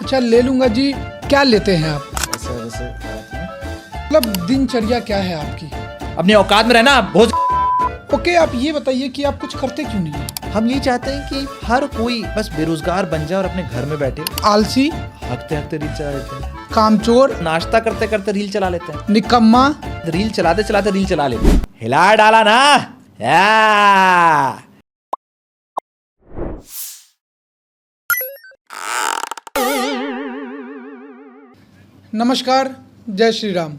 अच्छा ले लूंगा जी। क्या लेते हैं आप? ऐसे वैसे रात में। मतलब दिनचर्या क्या है आपकी? अपनी औकात में रहना बहुत। ओके, आप ये बताइए कि आप कुछ करते क्यों नहीं है? हम ये चाहते हैं कि हर कोई बस बेरोजगार बन जाए और अपने घर में बैठे आलसी, हकते हकते रील चला लेते हैं, कामचोर, नाश्ता करते करते रील चला लेते हैं, निकम्मा। रील चलाते चलाते रील चला लेते हैं। हिला डाला ना या। नमस्कार, जय श्री राम।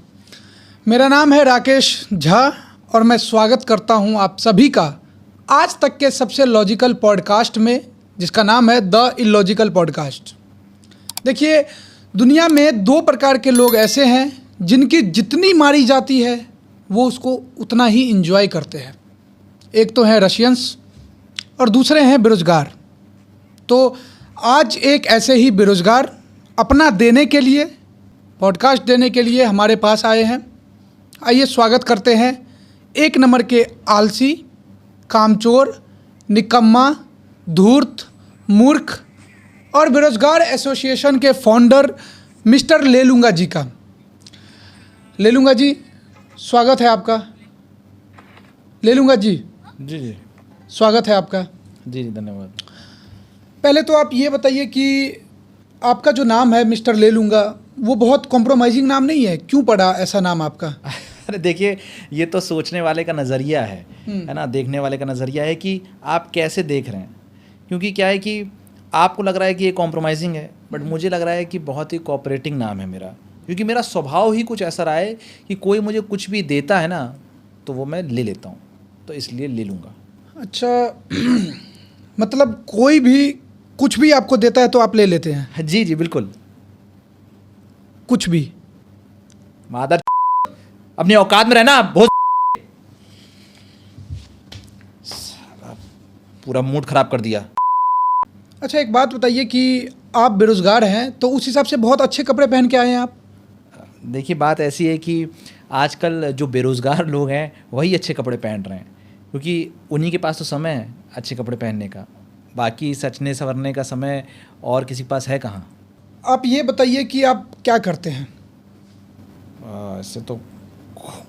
मेरा नाम है राकेश झा और मैं स्वागत करता हूं आप सभी का आज तक के सबसे लॉजिकल पॉडकास्ट में, जिसका नाम है द इलॉजिकल पॉडकास्ट। देखिए, दुनिया में दो प्रकार के लोग ऐसे हैं जिनकी जितनी मारी जाती है वो उसको उतना ही इंजॉय करते हैं। एक तो हैं रशियंस और दूसरे हैं बेरोजगार। तो आज एक ऐसे ही बेरोजगार अपना देने के लिए, पॉडकास्ट देने के लिए हमारे पास आए हैं। आइए स्वागत करते हैं एक नंबर के आलसी, कामचोर, निकम्मा, धूर्त, मूर्ख और बेरोजगार एसोसिएशन के फाउंडर मिस्टर ले लूँगा जी का। ले लूँगा जी, स्वागत है आपका। ले लूँगा जी, जी जी स्वागत है आपका। जी जी धन्यवाद। पहले तो आप ये बताइए कि आपका जो नाम है मिस्टर ले लूँगा, वो बहुत कॉम्प्रोमाइजिंग नाम नहीं है? क्यों पड़ा ऐसा नाम आपका? अरे देखिए, ये तो सोचने वाले का नज़रिया है ना, देखने वाले का नज़रिया है कि आप कैसे देख रहे हैं। क्योंकि क्या है कि आपको लग रहा है कि ये कॉम्प्रोमाइजिंग है, बट मुझे लग रहा है कि बहुत ही कोऑपरेटिंग नाम है मेरा। क्योंकि मेरा स्वभाव ही कुछ ऐसा रहा है कि कोई मुझे कुछ भी देता है ना तो वो मैं ले लेता हूँ, तो इसलिए ले लूँगा। अच्छा मतलब कोई भी कुछ भी आपको देता है तो आप ले लेते हैं? जी जी बिल्कुल। कुछ भी? मादर अपनी औकात में रहना बहुत। साला, पूरा मूड खराब कर दिया। अच्छा एक बात बताइए कि आप बेरोजगार हैं तो उस हिसाब से बहुत अच्छे कपड़े पहन के आए हैं आप। देखिए, बात ऐसी है कि आजकल जो बेरोज़गार लोग हैं वही अच्छे कपड़े पहन रहे हैं, क्योंकि उन्हीं के पास तो समय है अच्छे कपड़े पहनने का। बाकी सचने संवरने का समय और किसी के पास है कहाँ। आप ये बताइए कि आप क्या करते हैं? ऐसे तो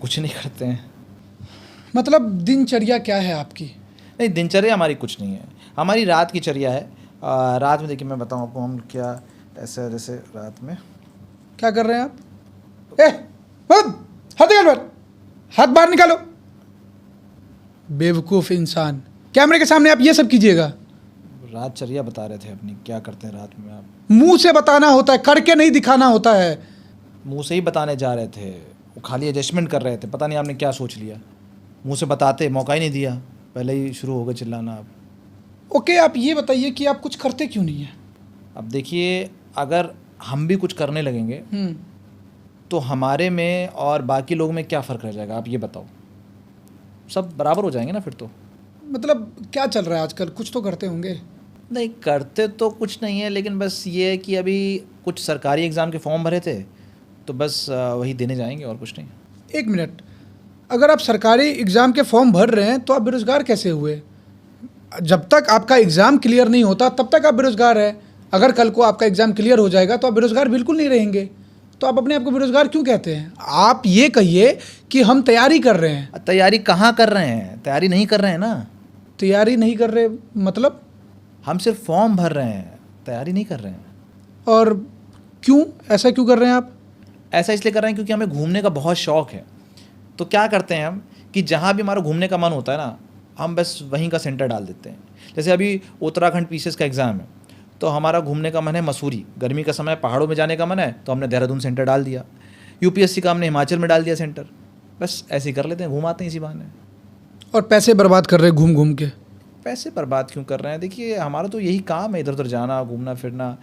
कुछ नहीं करते हैं। मतलब दिनचर्या क्या है आपकी? नहीं, दिनचर्या हमारी कुछ नहीं है, हमारी रात की चर्या है। रात में देखिए मैं बताऊँ आपको हम क्या ऐसे जैसे रात में क्या कर रहे हैं आप? हाथ निकाल बाहर, हाथ बाहर निकालो। बेवकूफ़ इंसान, कैमरे के सामने आप ये सब कीजिएगा? रात चर्या बता रहे थे अपनी, क्या करते हैं रात में। आप मुंह से बताना होता है, करके नहीं दिखाना होता है। मुंह से ही बताने जा रहे थे, वो खाली एडजस्टमेंट कर रहे थे। पता नहीं आपने क्या सोच लिया, मुंह से बताते मौका ही नहीं दिया, पहले ही शुरू हो गए चिल्लाना आप। ओके, आप ये बताइए कि आप कुछ करते क्यों नहीं हैं? अब देखिए, अगर हम भी कुछ करने लगेंगे तो हमारे में और बाकी लोगों में क्या फ़र्क रह जाएगा, आप ये बताओ। सब बराबर हो जाएंगे ना फिर तो। मतलब क्या चल रहा है आजकल? कुछ तो करते होंगे। नहीं, करते तो कुछ नहीं है, लेकिन बस ये है कि अभी कुछ सरकारी एग्ज़ाम के फॉर्म भरे थे तो बस वही देने जाएंगे और कुछ नहीं। एक मिनट, अगर आप सरकारी एग्ज़ाम के फॉर्म भर रहे हैं तो आप बेरोज़गार कैसे हुए? जब तक आपका एग्ज़ाम क्लियर नहीं होता तब तक आप बेरोज़गार हैं। अगर कल को आपका एग्ज़ाम क्लियर हो जाएगा तो आप बेरोज़गार बिल्कुल नहीं रहेंगे। तो आप अपने आप को बेरोज़गार क्यों कहते हैं? आप ये कहिए कि हम तैयारी कर रहे हैं। तैयारी कहाँ कर रहे हैं, तैयारी नहीं कर रहे हैं ना। तैयारी नहीं कर रहे मतलब? हम सिर्फ फॉर्म भर रहे हैं, तैयारी नहीं कर रहे हैं। और क्यों, ऐसा क्यों कर रहे हैं आप? ऐसा इसलिए कर रहे हैं क्योंकि हमें घूमने का बहुत शौक़ है। तो क्या करते हैं हम कि जहाँ भी हमारा घूमने का मन होता है ना, हम बस वहीं का सेंटर डाल देते हैं। जैसे अभी उत्तराखंड पीसीएस का एग्ज़ाम है तो हमारा घूमने का मन है मसूरी, गर्मी का समय पहाड़ों में जाने का मन है तो हमने देहरादून सेंटर डाल दिया। यूपीएससी का हमने हिमाचल में डाल दिया सेंटर। बस ऐसे ही कर लेते हैं, घूमाते हैं इसी बहाने। और पैसे बर्बाद कर रहे हैं घूम घूम के। पैसे बर्बाद क्यों कर रहे हैं? देखिए, हमारा तो यही काम है, इधर उधर जाना, घूमना फिरना।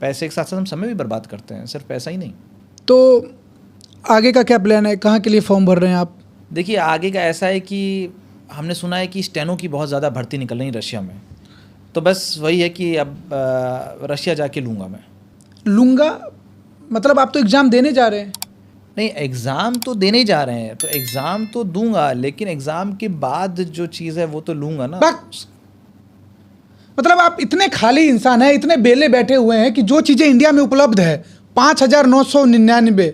पैसे के साथ साथ हम समय भी बर्बाद करते हैं, सिर्फ पैसा ही नहीं। तो आगे का क्या प्लान है? कहाँ के लिए फॉर्म भर रहे हैं आप? देखिए, आगे का ऐसा है कि हमने सुना है कि स्टेनो की बहुत ज़्यादा भर्ती निकल रही है रशिया में, तो बस वही है कि अब रशिया जाके लूँगा मैं। लूँगा मतलब आप तो एग्ज़ाम देने जा रहे हैं? नहीं, एग्ज़ाम तो देने ही जा रहे हैं तो एग्ज़ाम तो दूंगा, लेकिन एग्ज़ाम के बाद जो चीज़ है वो तो लूँगा ना। मतलब आप इतने खाली इंसान हैं, इतने बेले बैठे हुए हैं कि जो चीज़ें इंडिया में उपलब्ध है 5,999,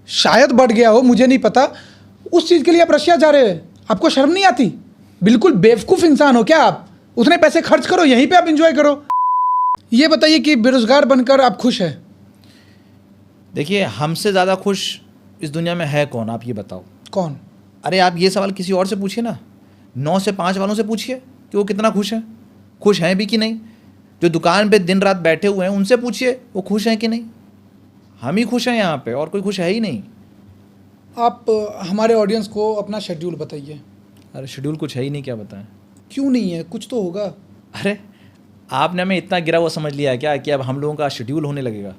शायद बढ़ गया हो, मुझे नहीं पता, उस चीज़ के लिए आप रशिया जा रहे हैं। आपको शर्म नहीं आती? बिल्कुल बेवकूफ़ इंसान हो क्या आप? उतने पैसे खर्च करो, यहीं पे आप इंजॉय करो। ये बताइए कि बेरोजगार बनकर आप खुश हैं? देखिए, हमसे ज़्यादा खुश इस दुनिया में है कौन, आप ये बताओ। कौन? अरे आप ये सवाल किसी और से पूछिए ना, 9 से 5 वालों से पूछिए कि वो कितना खुश हैं, खुश हैं भी कि नहीं। जो दुकान पे दिन रात बैठे हुए हैं उनसे पूछिए वो खुश हैं कि नहीं। हम ही खुश हैं यहाँ पे, और कोई खुश है ही नहीं। आप हमारे ऑडियंस को अपना शेड्यूल बताइए। अरे शेड्यूल कुछ है ही नहीं, क्या बताएं। क्यों नहीं है? कुछ तो होगा। अरे आपने हमें इतना गिरा हुआ समझ लिया है क्या कि अब हम लोगों का शेड्यूल होने लगेगा?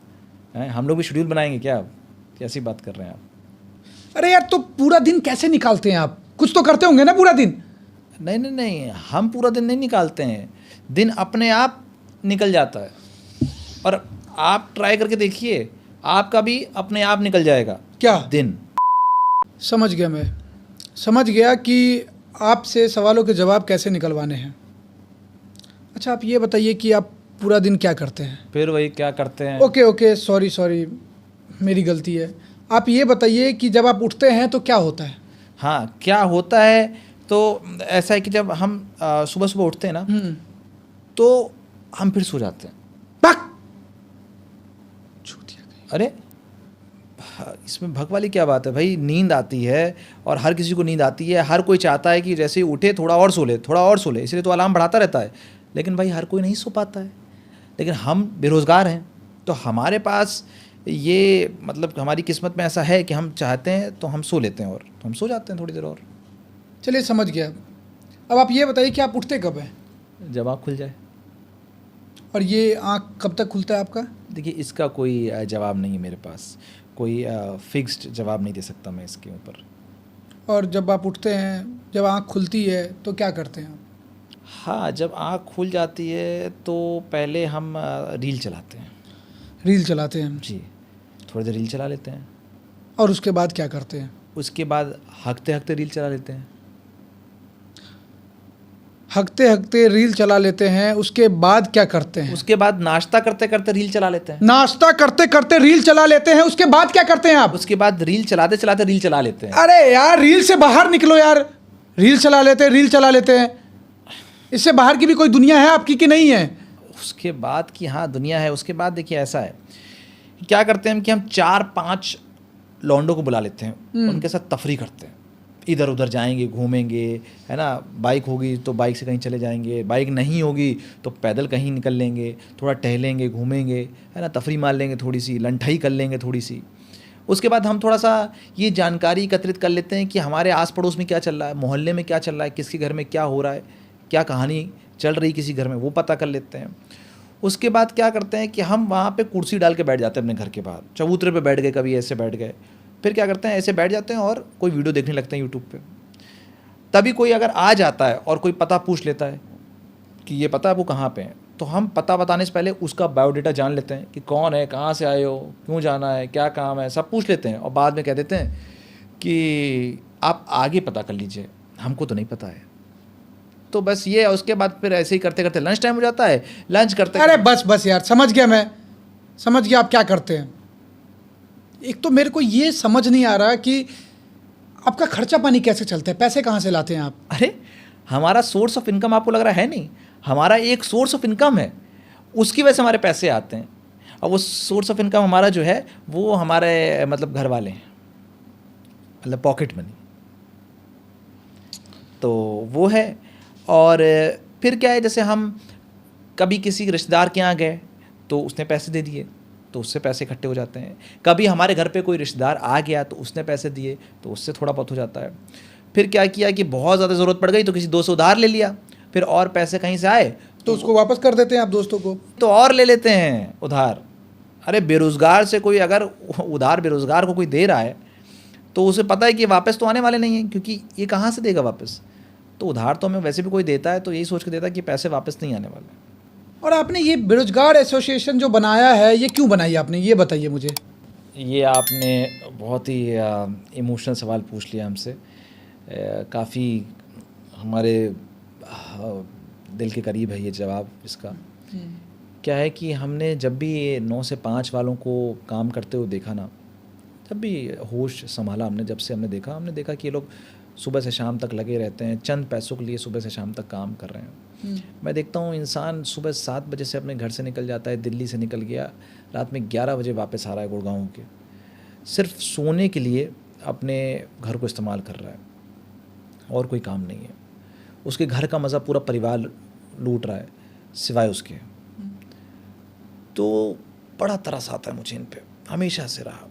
हैं, हम लोग भी शेड्यूल बनाएंगे क्या अब? कैसी बात कर रहे हैं आप? अरे यार, तो पूरा दिन कैसे निकालते हैं आप? कुछ तो करते होंगे ना पूरा दिन? नहीं नहीं नहीं, हम पूरा दिन नहीं निकालते हैं, दिन अपने आप निकल जाता है। और आप ट्राई करके देखिए, आपका भी अपने आप निकल जाएगा क्या? दिन। समझ गया, मैं समझ गया कि आपसे सवालों के जवाब कैसे निकलवाने हैं। अच्छा, आप ये बताइए कि आप पूरा दिन क्या करते हैं? फिर वही क्या करते हैं। ओके ओके, सॉरी सॉरी, मेरी गलती है। आप ये बताइए कि जब आप उठते हैं तो क्या होता है? हाँ, क्या होता है तो ऐसा है कि जब हम सुबह सुबह उठते हैं ना, तो हम फिर सो जाते हैं। भक! छूटिया गई। अरे इसमें भग वाली क्या बात है भाई? नींद आती है और हर किसी को नींद आती है। हर कोई चाहता है कि जैसे ही उठे थोड़ा और सो ले, थोड़ा और सो ले, इसलिए तो अलार्म बढ़ाता रहता है। लेकिन भाई हर कोई नहीं सो पाता है। लेकिन हम बेरोज़गार हैं, तो हमारे पास ये मतलब हमारी किस्मत में ऐसा है कि हम चाहते हैं तो हम सो लेते हैं, और तो हम सो जाते हैं थोड़ी देर और। चलिए, समझ गया। अब आप ये बताइए कि आप उठते कब हैं? जब आँख खुल जाए। और ये आँख कब तक खुलता है आपका? देखिए, इसका कोई जवाब नहीं है मेरे पास, कोई फिक्स्ड जवाब नहीं दे सकता मैं इसके ऊपर। और जब आप उठते हैं, जब आँख खुलती है तो क्या करते हैं आप? हाँ, जब आँख खुल जाती है तो पहले हम रील चलाते हैं। रील चलाते हैं। जी, थोड़ी देर रील चला लेते हैं। और उसके बाद क्या करते हैं? उसके बाद हँकते हँकते रील चला लेते हैं। हँकते हँकते रील चला लेते हैं, उसके बाद क्या करते हैं? उसके बाद नाश्ता करते करते रील चला लेते हैं। नाश्ता करते करते रील चला लेते हैं, उसके बाद क्या करते हैं आप? उसके बाद रील चलाते चलाते रील चला लेते हैं। अरे यार, रील से बाहर निकलो यार। रील चला लेते हैं, रील चला लेते हैं, इससे बाहर की भी कोई दुनिया है आपकी कि नहीं है? उसके बाद की हाँ दुनिया है। उसके बाद देखिए ऐसा है, क्या करते हैं हम कि हम 4-5 लौंडों को बुला लेते हैं, उनके साथ तफरी करते हैं। इधर उधर जाएंगे, घूमेंगे, है ना। बाइक होगी तो बाइक से कहीं चले जाएंगे, बाइक नहीं होगी तो पैदल कहीं निकल लेंगे, थोड़ा टहलेंगे, घूमेंगे, है ना, तफरी मार लेंगे, थोड़ी सी लंठाई कर लेंगे थोड़ी सी। उसके बाद हम थोड़ा सा ये जानकारी एकत्रित कर लेते हैं कि हमारे आस पड़ोस में क्या चल रहा है, मोहल्ले में क्या चल रहा है, किसके घर में क्या हो रहा है, क्या कहानी चल रही किसी घर में, वो पता कर लेते हैं। उसके बाद क्या करते हैं कि हम वहाँ पे कुर्सी डाल के बैठ जाते हैं अपने घर के बाहर, चबूतरे पे बैठ गए, कभी ऐसे बैठ गए। फिर क्या करते हैं, ऐसे बैठ जाते हैं और कोई वीडियो देखने लगते हैं यूट्यूब पे। तभी कोई अगर आ जाता है और कोई पता पूछ लेता है कि ये पता है आपको कहाँ पे है, तो हम पता बताने से पहले उसका बायोडाटा जान लेते हैं कि कौन है, कहाँ से आए हो, क्यों जाना है, क्या काम है, सब पूछ लेते हैं। और बाद में कह देते हैं कि आप आगे पता कर लीजिए, हमको तो नहीं पता है। तो बस ये है। उसके बाद फिर ऐसे ही करते करते लंच टाइम हो जाता है। लंच करते अरे बस बस यार, समझ गया, मैं समझ गया आप क्या करते हैं। एक तो मेरे को ये समझ नहीं आ रहा कि आपका खर्चा पानी कैसे चलता है, पैसे कहाँ से लाते हैं आप? अरे हमारा सोर्स ऑफ इनकम आपको लग रहा है नहीं, हमारा एक सोर्स ऑफ इनकम है, उसकी वजह से हमारे पैसे आते हैं। और वो सोर्स ऑफ इनकम हमारा जो है वो हमारे मतलब घर वाले हैं, मतलब पॉकेट मनी, तो वो है। और फिर क्या है, जैसे हम कभी किसी रिश्तेदार के यहाँ गए तो उसने पैसे दे दिए तो उससे पैसे इकट्ठे हो जाते हैं। कभी हमारे घर पे कोई रिश्तेदार आ गया तो उसने पैसे दिए तो उससे थोड़ा बहुत हो जाता है। फिर क्या किया कि बहुत ज़्यादा ज़रूरत पड़ गई तो किसी दोस्त से उधार ले लिया। फिर और पैसे कहीं से आए तो उसको वापस कर देते हैं आप दोस्तों को? तो और ले लेते हैं उधार। अरे बेरोज़गार से कोई अगर उधार बेरोज़गार को कोई दे रहा है तो उसे पता है कि वापस तो आने वाले नहीं हैं, क्योंकि ये कहाँ से देगा वापस। तो उधार तो हमें वैसे भी कोई देता है तो यही सोच के देता है कि पैसे वापस नहीं आने वाले। और आपने ये बेरोजगार एसोसिएशन जो बनाया है, ये क्यों बनाई आपने, ये बताइए मुझे। ये आपने बहुत ही इमोशनल सवाल पूछ लिया हमसे। काफ़ी हमारे दिल के करीब है ये जवाब इसका। क्या है कि हमने जब भी ये 9 से 5 वालों को काम करते हुए देखा ना, जब भी होश संभाला हमने, जब से हमने देखा कि ये लोग सुबह से शाम तक लगे रहते हैं, चंद पैसों के लिए सुबह से शाम तक काम कर रहे हैं। मैं देखता हूँ इंसान सुबह 7 बजे से अपने घर से निकल जाता है, दिल्ली से निकल गया, रात में 11 बजे वापस आ रहा है गुड़गांव के, सिर्फ सोने के लिए अपने घर को इस्तेमाल कर रहा है और कोई काम नहीं है। उसके घर का मज़ा पूरा परिवार लूट रहा है सिवाय उसके। तो बड़ा तरस आता है मुझे इन पे, हमेशा से रहा।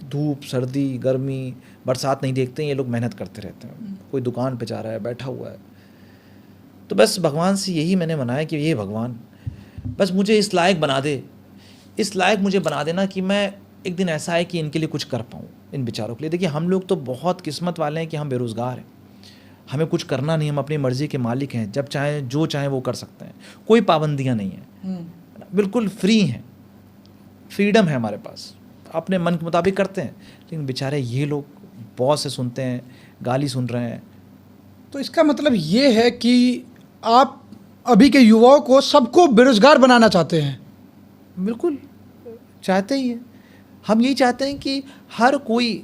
धूप, सर्दी, गर्मी, बरसात नहीं देखते हैं ये लोग, मेहनत करते रहते हैं। कोई दुकान पे जा रहा है, बैठा हुआ है। तो बस भगवान से यही मैंने मनाया कि ये भगवान बस मुझे इस लायक बना दे, इस लायक मुझे बना देना कि मैं एक दिन ऐसा है कि इनके लिए कुछ कर पाऊँ, इन बेचारों के लिए। देखिए हम लोग तो बहुत किस्मत वाले हैं कि हम बेरोज़गार हैं, हमें कुछ करना नहीं, हम अपनी मर्ज़ी के मालिक हैं, जब चाहें जो चाहें वो कर सकते हैं, कोई पाबंदियाँ नहीं हैं, बिल्कुल फ्री हैं, फ्रीडम है हमारे पास, अपने मन के मुताबिक करते हैं। लेकिन बेचारे ये लोग बॉस से सुनते हैं, गाली सुन रहे हैं। तो इसका मतलब ये है कि आप अभी के युवाओं को सबको बेरोजगार बनाना चाहते हैं? बिल्कुल चाहते ही हैं, हम यही चाहते हैं कि हर कोई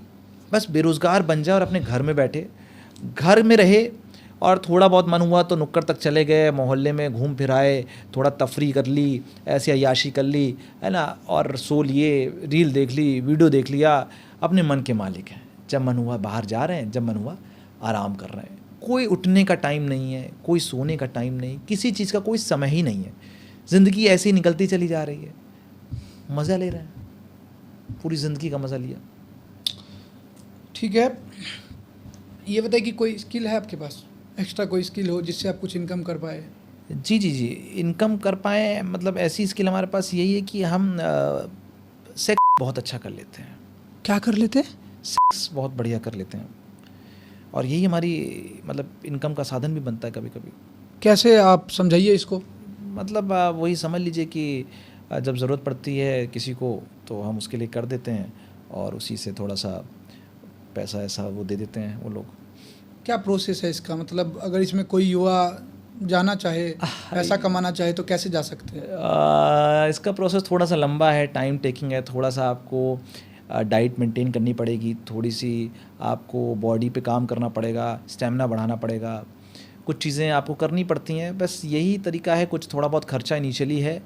बस बेरोज़गार बन जाए और अपने घर में बैठे, घर में रहे, और थोड़ा बहुत मन हुआ तो नुक्कड़ तक चले गए, मोहल्ले में घूम फिर आए, थोड़ा तफरी कर ली, ऐसे अय्याशी कर ली, है ना, और सो लिए, रील देख ली, वीडियो देख लिया, अपने मन के मालिक हैं। जब मन हुआ बाहर जा रहे हैं, जब मन हुआ आराम कर रहे हैं। कोई उठने का टाइम नहीं है, कोई सोने का टाइम नहीं, किसी चीज़ का कोई समय ही नहीं है। ज़िंदगी ऐसे ही निकलती चली जा रही है, मज़ा ले रहे हैं, पूरी ज़िंदगी का मज़ा लिया। ठीक है, ये बताइए कि कोई स्किल है आपके पास, एक्स्ट्रा कोई स्किल हो जिससे आप कुछ इनकम कर पाए? जी जी जी, इनकम कर पाए, मतलब ऐसी स्किल हमारे पास यही है कि हम सेक्स बहुत अच्छा कर लेते हैं। क्या कर लेते हैं? सेक्स बहुत बढ़िया कर लेते हैं, और यही हमारी मतलब इनकम का साधन भी बनता है कभी कभी। कैसे, आप समझाइए इसको। मतलब वही समझ लीजिए कि जब ज़रूरत पड़ती है किसी को तो हम उसके लिए कर देते हैं, और उसी से थोड़ा सा पैसा ऐसा वो दे देते हैं वो लोग। क्या प्रोसेस है इसका? मतलब अगर इसमें कोई युवा जाना चाहे, पैसा कमाना चाहे तो कैसे जा सकते हैं? इसका प्रोसेस थोड़ा सा लंबा है, टाइम टेकिंग है, थोड़ा सा आपको डाइट मेंटेन करनी पड़ेगी, थोड़ी सी आपको बॉडी पे काम करना पड़ेगा, स्टेमिना बढ़ाना पड़ेगा, कुछ चीज़ें आपको करनी पड़ती हैं। बस यही तरीका है। कुछ थोड़ा बहुत खर्चा इनिशियली है,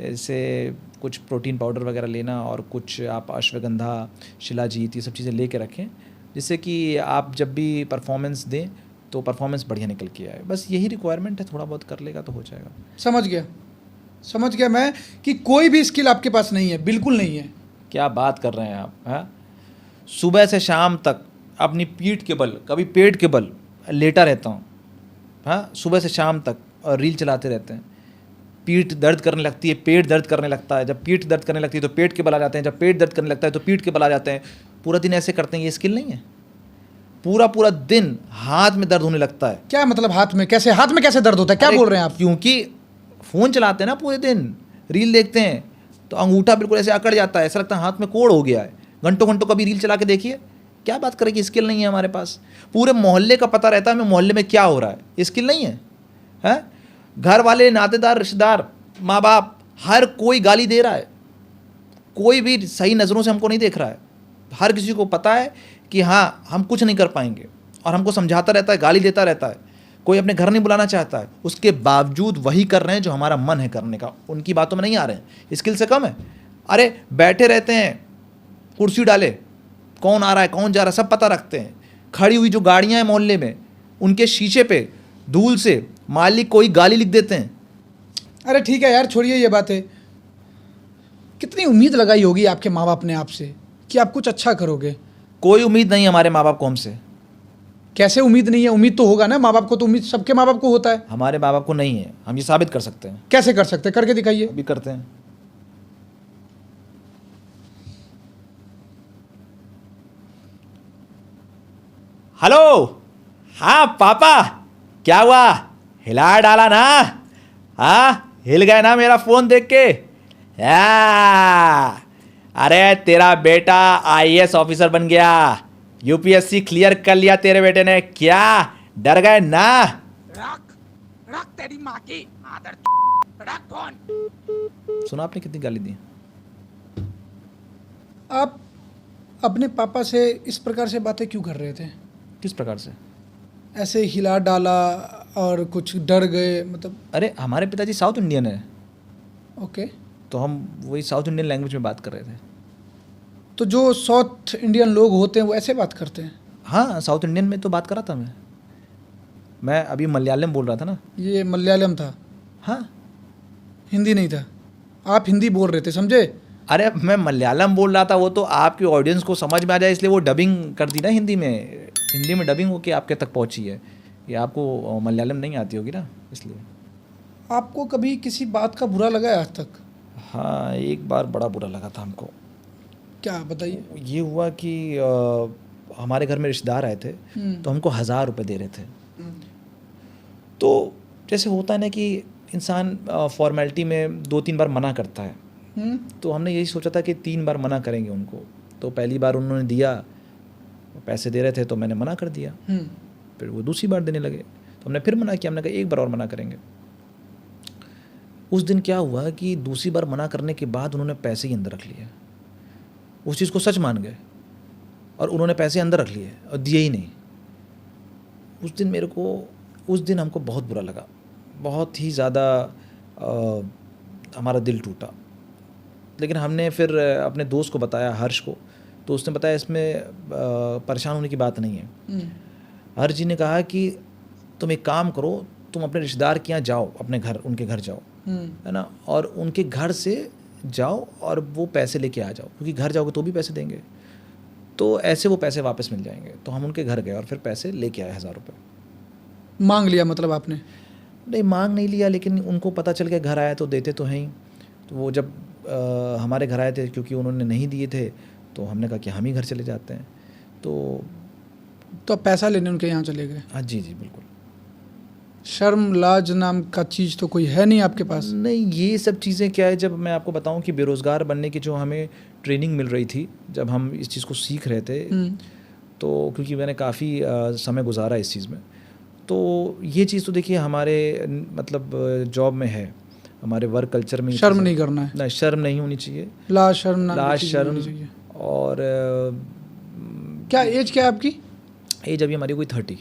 जैसे कुछ प्रोटीन पाउडर वगैरह लेना, और कुछ आप अश्वगंधा, शिलाजीत, ये सब चीज़ें ले के रखें, जिससे कि आप जब भी परफॉर्मेंस दें तो परफॉर्मेंस बढ़िया निकल के आए। बस यही रिक्वायरमेंट है, थोड़ा बहुत कर लेगा तो हो जाएगा। समझ गया मैं कि कोई भी स्किल आपके पास नहीं है, बिल्कुल नहीं है। क्या बात कर रहे हैं आप? हाँ, सुबह से शाम तक अपनी पीठ के बल, कभी पेट के बल लेटा रहता हूँ। हाँ, सुबह से शाम तक, और रील चलाते रहते हैं। पीठ दर्द करने लगती है, पेट दर्द करने लगता है, जब पीठ दर्द करने लगती है तो पेट के बल आ जाते हैं, जब पेट दर्द करने लगता है तो पीठ के बल आ जाते हैं। पूरा दिन ऐसे करते हैं, ये स्किल नहीं है? पूरा दिन हाथ में दर्द होने लगता है। क्या मतलब हाथ में कैसे दर्द होता है? क्या बोल रहे हैं आप? क्योंकि फ़ोन चलाते हैं ना पूरे दिन, रील देखते हैं, तो अंगूठा बिल्कुल ऐसे अकड़ जाता है, ऐसा लगता है हाथ में कोड़ हो गया है। घंटों घंटों कभी रील चला के देखिए, क्या बात करें कि स्किल नहीं है हमारे पास। पूरे मोहल्ले का पता रहता है हमें मोहल्ले में क्या हो रहा है, ये स्किल नहीं है? हैं? घर वाले, नातेदार, रिश्तेदार, माँ बाप, हर कोई गाली दे रहा है, कोई भी सही नज़रों से हमको नहीं देख रहा है। हर किसी को पता है कि हाँ हम कुछ नहीं कर पाएंगे, और हमको समझाता रहता है, गाली देता रहता है, कोई अपने घर नहीं बुलाना चाहता है। उसके बावजूद वही कर रहे हैं जो हमारा मन है करने का, उनकी बातों में नहीं आ रहे हैं। स्किल से कम है? अरे बैठे रहते हैं, कुर्सी डाले, कौन आ रहा है कौन जा रहा है सब पता रखते हैं। खड़ी हुई जो गाड़ियाँ हैं मोहल्ले में, उनके शीशे पे धूल से मालिक कोई गाली लिख देते हैं। अरे ठीक है यार, छोड़िए ये बातें। कितनी उम्मीद लगाई होगी आपके माँ बाप ने आपसे कि आप कुछ अच्छा करोगे? कोई उम्मीद नहीं हमारे माँ बाप को हमसे। कैसे उम्मीद नहीं है? उम्मीद तो होगा ना, माँ बाप को तो उम्मीद सबके माँ बाप को होता है। हमारे माँ बाप को नहीं है, हम ये साबित कर सकते हैं। कैसे कर सकते हैं? करके दिखाइए। अभी करते हैं। हेलो, हाँ पापा, क्या हुआ? हिला डाला ना? हाँ, हिल गए ना मेरा फोन देख के? अरे तेरा बेटा आईएएस ऑफिसर बन गया, यूपीएससी क्लियर कर लिया तेरे बेटे ने। क्या डर गए ना? रख तेरी माँ की आदर, रख फोन। सुना आपने कितनी गाली दी? आप अपने पापा से इस प्रकार से बातें क्यों कर रहे थे? किस प्रकार से? ऐसे हिला डाला और कुछ डर गए, मतलब? अरे हमारे पिताजी साउथ इंडियन है, ओके। तो हम वही साउथ इंडियन लैंग्वेज में बात कर रहे थे। तो जो साउथ इंडियन लोग होते हैं वो ऐसे बात करते हैं? हाँ, साउथ इंडियन में तो बात कर रहा था मैं अभी मलयालम बोल रहा था ना। ये मलयालम था, हाँ, हिंदी नहीं था। आप हिंदी बोल रहे थे, समझे? अरे मैं मलयालम बोल रहा था, वो तो आपकी ऑडियंस को समझ में आ जाए इसलिए वो डबिंग कर दी ना हिंदी में डबिंग होके आपके तक पहुंची है। ये आपको मलयालम नहीं आती होगी ना, इसलिए। आपको कभी किसी बात का बुरा लगा है आज तक? हाँ, एक बार बड़ा बुरा लगा था हमको। क्या, बताइए। ये हुआ कि हमारे घर में रिश्तेदार आए थे, तो हमको 1000 रुपये दे रहे थे। तो जैसे होता है ना कि इंसान फॉर्मेलिटी में 2-3 बार मना करता है, तो हमने यही सोचा था कि 3 बार मना करेंगे उनको। तो पहली बार उन्होंने दिया, पैसे दे रहे थे तो मैंने मना कर दिया। फिर वो दूसरी बार देने लगे तो हमने फिर मना किया, हमने कहा एक बार और मना करेंगे। उस दिन क्या हुआ कि दूसरी बार मना करने के बाद उन्होंने पैसे ही अंदर रख लिए। उस चीज़ को सच मान गए और उन्होंने पैसे अंदर रख लिए और दिए ही नहीं। उस दिन हमको बहुत बुरा लगा, बहुत ही ज़्यादा हमारा दिल टूटा। लेकिन हमने फिर अपने दोस्त को बताया, हर्ष को, तो उसने बताया इसमें परेशान होने की बात नहीं है। हर्ष जी ने कहा कि तुम एक काम करो, तुम अपने रिश्तेदार के यहाँ जाओ, अपने घर, उनके घर जाओ, है ना, और उनके घर से जाओ और वो पैसे लेके आ जाओ, क्योंकि घर जाओगे तो भी पैसे देंगे, तो ऐसे वो पैसे वापस मिल जाएंगे। तो हम उनके घर गए और फिर पैसे लेके आए 1000 रुपये। मांग लिया मतलब आपने? नहीं, मांग नहीं लिया, लेकिन उनको पता चल गया, घर आया तो देते तो हैं ही। तो वो जब हमारे घर आए थे, क्योंकि उन्होंने नहीं दिए थे, तो हमने कहा कि हम ही घर चले जाते हैं। तो आप पैसा लेने उनके यहाँ चले गए? हाँ जी, बिल्कुल। शर्म लाज नाम का चीज़ तो कोई है नहीं आपके पास? नहीं, ये सब चीज़ें क्या है, जब मैं आपको बताऊं कि बेरोज़गार बनने की जो हमें ट्रेनिंग मिल रही थी, जब हम इस चीज़ को सीख रहे थे, तो क्योंकि मैंने काफ़ी समय गुजारा इस चीज़ में, तो ये चीज़ तो देखिए हमारे मतलब जॉब में है, हमारे वर्क कल्चर में। शर्म नहीं करना है? नहीं, शर्म नहीं होनी चाहिए, लाज शर्म नाम लाज की चीज़ शर्म। नहीं होनी चाहिए। और क्या एज क्या है आपकी? एज अभी हमारी कोई 30।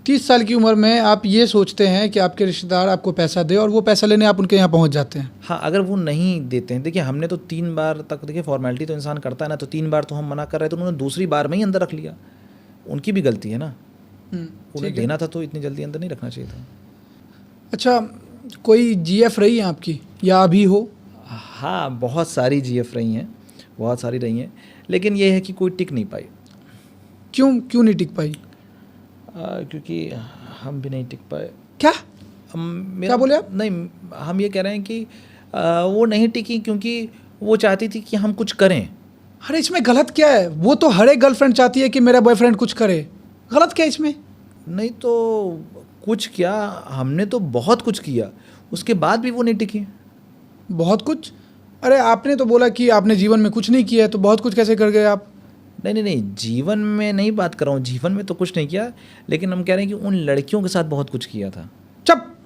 30 साल की उम्र में आप ये सोचते हैं कि आपके रिश्तेदार आपको पैसा दे और वो पैसा लेने आप उनके यहाँ पहुँच जाते हैं? हाँ, अगर वो नहीं देते हैं, देखिए हमने तो 3 बार तक, देखिए फॉर्मेलिटी तो इंसान करता है ना, तो 3 बार तो हम मना कर रहे थे, तो उन्होंने दूसरी बार में ही अंदर रख लिया। उनकी भी गलती है ना, उन्हें देना था तो इतनी जल्दी अंदर नहीं रखना चाहिए था। अच्छा, कोई जीएफ रही है आपकी या अभी हो? हाँ, बहुत सारी जीएफ रही हैं, बहुत सारी रही हैं, लेकिन ये है कि कोई टिक नहीं पाई। क्यों नहीं टिक पाई? क्योंकि हम भी नहीं टिक पाए। क्या? क्या बोले आप? नहीं, हम ये कह रहे हैं कि वो नहीं टिकी क्योंकि वो चाहती थी कि हम कुछ करें। अरे इसमें गलत क्या है? वो तो हर एक गर्लफ्रेंड चाहती है कि मेरा बॉयफ्रेंड कुछ करे, गलत क्या है इसमें? नहीं तो कुछ क्या, हमने तो बहुत कुछ किया, उसके बाद भी वो नहीं टिकी। बहुत कुछ? अरे आपने तो बोला कि आपने जीवन में कुछ नहीं किया है, तो बहुत कुछ कैसे कर गए आप? नहीं, जीवन में नहीं बात कर रहा हूँ, जीवन में तो कुछ नहीं किया, लेकिन हम कह रहे हैं कि उन लड़कियों के साथ बहुत कुछ किया था। चुप।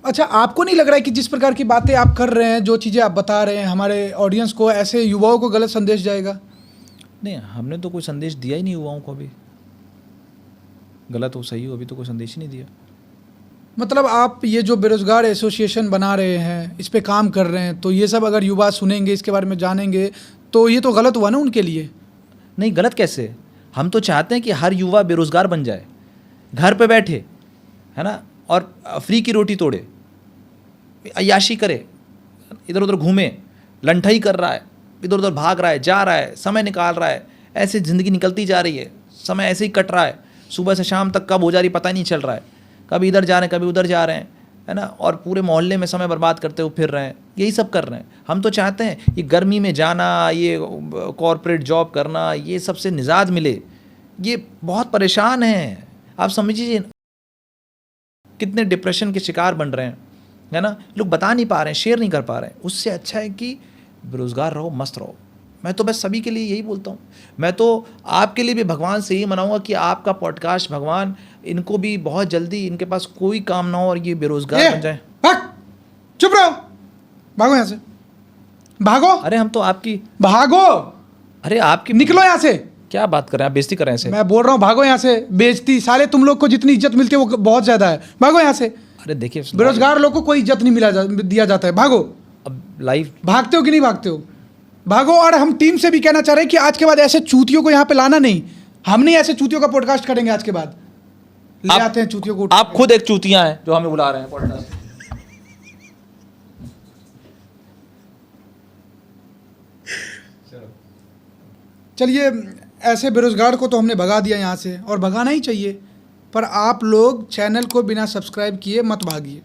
अच्छा, आपको नहीं लग रहा है कि जिस प्रकार की बातें आप कर रहे हैं, जो चीज़ें आप बता रहे हैं हमारे ऑडियंस को, ऐसे युवाओं को गलत संदेश जाएगा? नहीं, हमने तो कोई संदेश दिया ही नहीं युवाओं को अभी, गलत हो सही हो, अभी तो कोई संदेश ही नहीं दिया। मतलब आप ये जो बेरोजगार एसोसिएशन बना रहे हैं, इस पे काम कर रहे हैं, तो ये सब अगर युवा सुनेंगे, इसके बारे में जानेंगे, तो ये तो गलत हुआ ना उनके लिए? नहीं, गलत कैसे? हम तो चाहते हैं कि हर युवा बेरोजगार बन जाए, घर पे बैठे, है ना, और फ्री की रोटी तोड़े, अय्याशी करे, इधर उधर घूमे, लंठाई कर रहा है, इधर उधर भाग रहा है, जा रहा है, समय निकाल रहा है, ऐसे ज़िंदगी निकलती जा रही है, समय ऐसे ही कट रहा है, सुबह से शाम तक कब हो जा रही पता ही नहीं चल रहा है, कभी इधर जा रहे हैं, कभी उधर जा रहे हैं, है ना, और पूरे मोहल्ले में समय बर्बाद करते हुए फिर रहे हैं, यही सब कर रहे हैं। हम तो चाहते हैं ये गर्मी में जाना, ये कॉरपोरेट जॉब करना, ये सबसे निजात मिले। ये बहुत परेशान हैं, आप समझिए कितने डिप्रेशन के शिकार बन रहे हैं, है ना, लोग बता नहीं पा रहे हैं, शेयर नहीं कर पा रहे हैं। उससे अच्छा है कि बेरोज़गार रहो, मस्त रहो। मैं तो बस सभी के लिए यही बोलता हूँ। मैं तो आपके लिए भी भगवान से ही मनाऊंगा कि आपका पॉडकास्ट भगवान इनको भी बहुत जल्दी इनके पास कोई काम ना हो और ये बेरोजगार ए, बन जाए। भाग, चुप रहो, भागो यहाँ से, भागो, अरे हम तो आपकी, भागो, अरे आपकी, निकलो यहाँ से। क्या बात कर रहे हैं आप, बेइज्जती कर रहे हैं ऐसे। मैं बोल रहा हूँ भागो यहाँ से, बेइज्जती, साले तुम लोग को जितनी इज्जत मिलती है वो बहुत ज्यादा है, भागो यहाँ से। अरे देखिए बेरोजगार लोग को कोई इज्जत नहीं दिया जाता है, भागो। अब लाइव, भागते हो कि नहीं भागते हो, भागो। और हम टीम से भी कहना चाह रहे हैं कि आज के बाद ऐसे चूतियों को यहाँ पे लाना नहीं, हम नहीं ऐसे चूतियों का पॉडकास्ट करेंगे आज के बाद, ले आते हैं चूतियों को। आप खुद एक चूतियां हैं जो हमें बुला रहे हैं पॉडकास्ट। चलिए, ऐसे बेरोजगार को तो हमने भगा दिया यहाँ से, और भगाना ही चाहिए, पर आप लोग चैनल को बिना सब्सक्राइब किए मत भागिए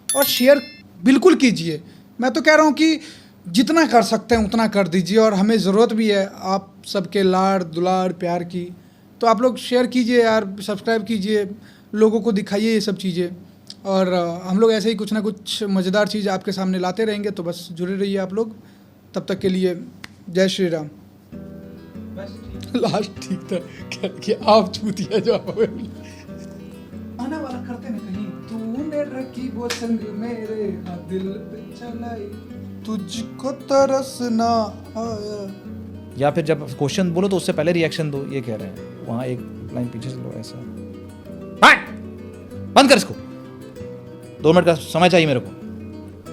और शेयर बिल्कुल कीजिए। मैं तो कह रहा हूँ कि जितना कर सकते हैं उतना कर दीजिए, और हमें ज़रूरत भी है आप सबके लाड़ दुलार प्यार की। तो आप लोग शेयर कीजिए यार, सब्सक्राइब कीजिए, लोगों को दिखाइए ये सब चीज़ें, और हम लोग ऐसे ही कुछ ना कुछ मज़ेदार चीज़ आपके सामने लाते रहेंगे। तो बस जुड़े रहिए आप लोग, तब तक के लिए जय श्री राम। लास्ट ठीक था क्या कि आप चूतिया जो आना वाला करते ना कहीं, तूने रखी वो संग मेरे हाँ दिल पे चलाई, तुझको तरस ना आया। या फिर जब क्वेश्चन बोलो तो उससे पहले रिएक्शन दो, ये कह रहे हैं। वहां एक लाइन पीछे से लो ऐसा, बंद कर इसको, 2 मिनट का समय चाहिए मेरे को।